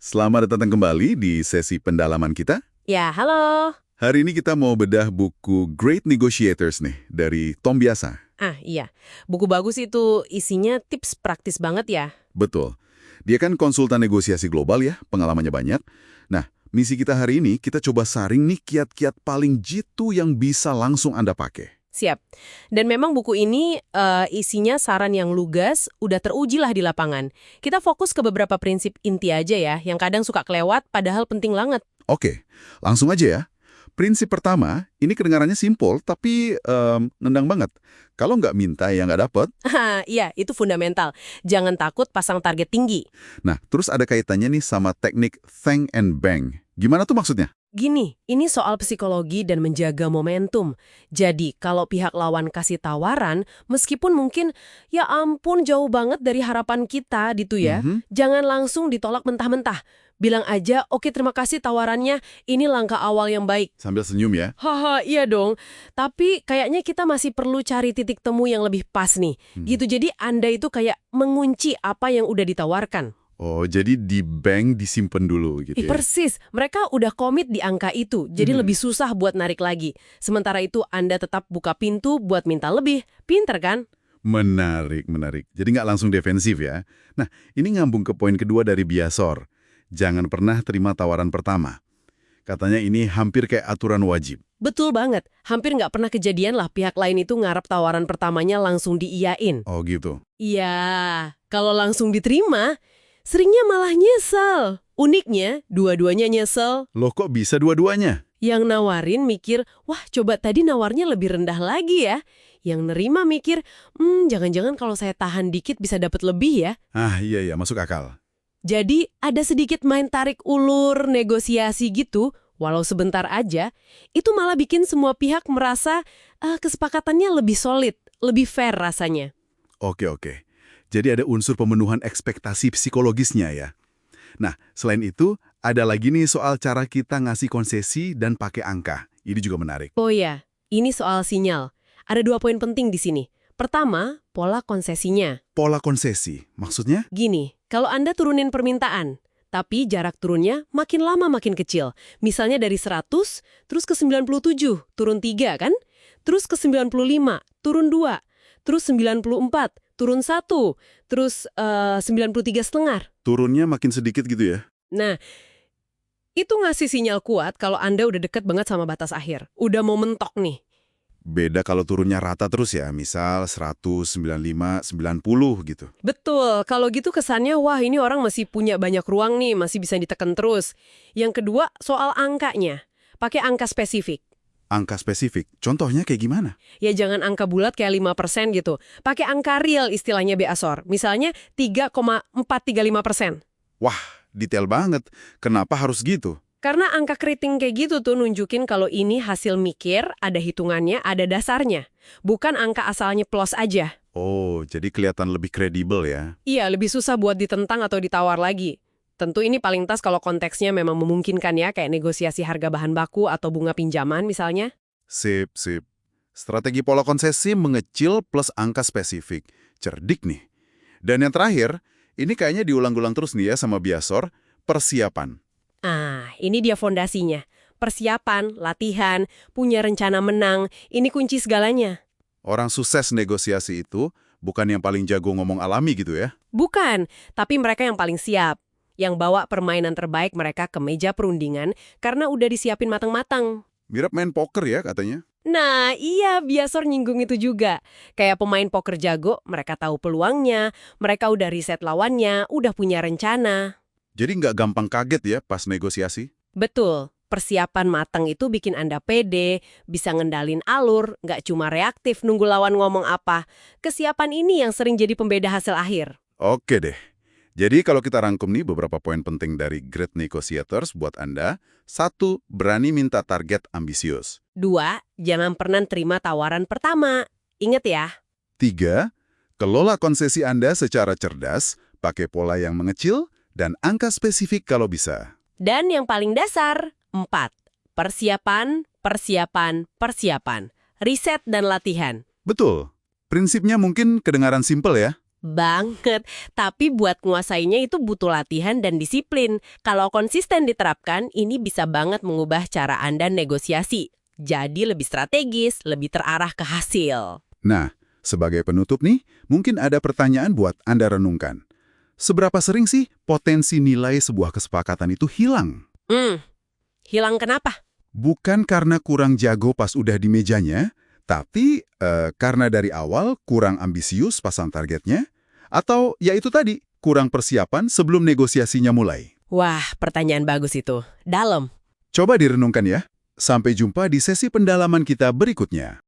Selamat datang kembali di sesi pendalaman kita. Ya, halo. Hari ini kita mau bedah buku Great Negotiators nih, dari Tom Biasa. Iya. Buku bagus itu isinya tips praktis banget ya. Betul. Dia kan konsultan negosiasi global ya, pengalamannya banyak. Nah, misi kita hari ini, kita coba saring nih kiat-kiat paling jitu yang bisa langsung Anda pakai. Siap. Dan memang buku ini isinya saran yang lugas, udah teruji lah di lapangan. Kita fokus ke beberapa prinsip inti aja ya, yang kadang suka kelewat padahal penting banget. Oke, langsung aja ya. Prinsip pertama, ini kedengarannya simpel, tapi nendang banget. Kalau nggak minta ya nggak dapet. Iya, itu fundamental. Jangan takut pasang target tinggi. Nah, terus ada kaitannya nih sama teknik thank and bang. Gimana tuh maksudnya? Gini, ini soal psikologi dan menjaga momentum. Jadi, kalau pihak lawan kasih tawaran, meskipun mungkin, ya ampun jauh banget dari harapan kita gitu ya, jangan langsung ditolak mentah-mentah. Bilang aja, oke terima kasih tawarannya, ini langkah awal yang baik. Sambil senyum ya. Haha, iya dong. Tapi kayaknya kita masih perlu cari titik temu yang lebih pas nih. Gitu, jadi Anda itu kayak mengunci apa yang udah ditawarkan. Oh, jadi di bank disimpan dulu gitu ya? Persis, mereka udah komit di angka itu, jadi lebih susah buat narik lagi. Sementara itu Anda tetap buka pintu buat minta lebih. Pinter kan? Menarik, menarik. Jadi nggak langsung defensif ya. Nah, ini ngambung ke poin kedua dari Biasor. Jangan pernah terima tawaran pertama. Katanya ini hampir kayak aturan wajib. Betul banget, hampir nggak pernah kejadian lah pihak lain itu ngarep tawaran pertamanya langsung diiyain. Oh gitu. Iya, kalau langsung diterima, seringnya malah nyesel. Uniknya, dua-duanya nyesel. Loh kok bisa dua-duanya? Yang nawarin mikir, wah coba tadi nawarnya lebih rendah lagi ya. Yang nerima mikir, jangan-jangan kalau saya tahan dikit bisa dapat lebih ya. Ah iya, masuk akal. Jadi ada sedikit main tarik ulur negosiasi gitu, walau sebentar aja, itu malah bikin semua pihak merasa kesepakatannya lebih solid, lebih fair rasanya. Oke. Jadi ada unsur pemenuhan ekspektasi psikologisnya ya. Nah, selain itu, ada lagi nih soal cara kita ngasih konsesi dan pakai angka. Ini juga menarik. Oh ya, ini soal sinyal. Ada 2 poin penting di sini. Pertama, pola konsesinya. Pola konsesi, maksudnya? Gini, kalau Anda turunin permintaan, tapi jarak turunnya makin lama makin kecil. Misalnya dari 100, terus ke 97, turun 3 kan? Terus ke 95, turun 2. Terus 94, turun 1. Terus 93,5. Turunnya makin sedikit gitu ya? Nah, itu ngasih sinyal kuat kalau Anda udah deket banget sama batas akhir. Udah mau mentok nih. Beda kalau turunnya rata terus ya, misal 100, 95, 90 gitu. Betul, kalau gitu kesannya wah ini orang masih punya banyak ruang nih, masih bisa ditekan terus. Yang kedua, soal angkanya. Pakai angka spesifik. Angka spesifik, contohnya kayak gimana? Ya jangan angka bulat kayak 5% gitu. Pakai angka real istilahnya Beasor. Misalnya 3,435%. Wah, detail banget. Kenapa harus gitu? Karena angka keriting kayak gitu tuh nunjukin kalau ini hasil mikir, ada hitungannya, ada dasarnya. Bukan angka asalnya plus aja. Oh, jadi kelihatan lebih kredibel ya? Iya, lebih susah buat ditentang atau ditawar lagi. Tentu ini paling tas kalau konteksnya memang memungkinkan ya, kayak negosiasi harga bahan baku atau bunga pinjaman misalnya. Sip. Strategi pola konsesi mengecil plus angka spesifik. Cerdik nih. Dan yang terakhir, ini kayaknya diulang-ulang terus nih ya sama Biasor, persiapan. Ini dia fondasinya. Persiapan, latihan, punya rencana menang, ini kunci segalanya. Orang sukses negosiasi itu bukan yang paling jago ngomong alami gitu ya? Bukan, tapi mereka yang paling siap. Yang bawa permainan terbaik mereka ke meja perundingan karena udah disiapin matang-matang. Mirip main poker ya katanya? Nah, iya, Biasor nyinggung itu juga. Kayak pemain poker jago, mereka tahu peluangnya, mereka udah riset lawannya, udah punya rencana. Jadi nggak gampang kaget ya pas negosiasi? Betul, persiapan matang itu bikin Anda pede, bisa ngendalin alur, nggak cuma reaktif nunggu lawan ngomong apa. Kesiapan ini yang sering jadi pembeda hasil akhir. Oke deh. Jadi kalau kita rangkum nih beberapa poin penting dari Great Negotiators buat Anda. 1. Berani minta target ambisius. 2. Jangan pernah terima tawaran pertama. Ingat ya. 3. Kelola konsesi Anda secara cerdas, pakai pola yang mengecil, dan angka spesifik kalau bisa. Dan yang paling dasar, 4. Persiapan. Riset dan latihan. Betul. Prinsipnya mungkin kedengaran simpel ya. Banget. Tapi buat nguasainya itu butuh latihan dan disiplin. Kalau konsisten diterapkan, ini bisa banget mengubah cara Anda negosiasi. Jadi lebih strategis, lebih terarah ke hasil. Nah, sebagai penutup nih, mungkin ada pertanyaan buat Anda renungkan. Seberapa sering sih potensi nilai sebuah kesepakatan itu hilang? Hilang kenapa? Bukan karena kurang jago pas udah di mejanya, tapi karena dari awal kurang ambisius pasang targetnya, atau ya itu tadi, kurang persiapan sebelum negosiasinya mulai. Wah, pertanyaan bagus itu. Dalam. Coba direnungkan ya. Sampai jumpa di sesi pendalaman kita berikutnya.